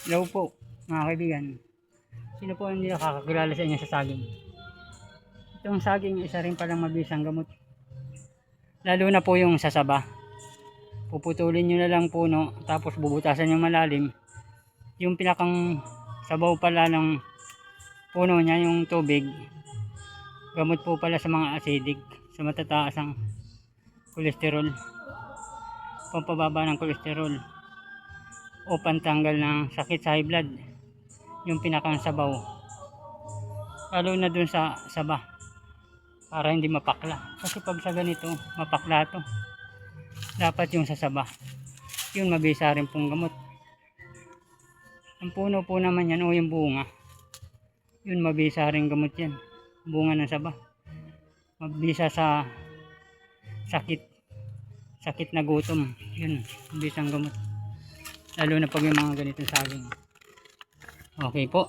Hello po mga kaibigan. Sino po hindi nakakakilala sa inyo sa saging? Itong saging isa rin palang mabisang gamot. Lalo na po yung sasaba. Puputulin nyo na lang puno tapos bubutasan yung malalim. Yung pinakang sabaw pala ng puno niya, yung tubig. Gamot po pala sa mga acidic, sa matataas ang kolesterol. Pampababa ng kolesterol o pantanggal ng sakit sa high blood. Yung pinakang sabaw, lalo na dun sa saba, para hindi mapakla, kasi pag sa ganito mapakla to. Dapat yung sa saba, yun mabisa rin pong gamot. Ang puno po naman yan o yung bunga, yun mabisa rin gamot yan. Bunga ng saba mabisa sa sakit na gutom, yun mabisang gamot, lalo na pag yung mga ganitong saging. Okay po.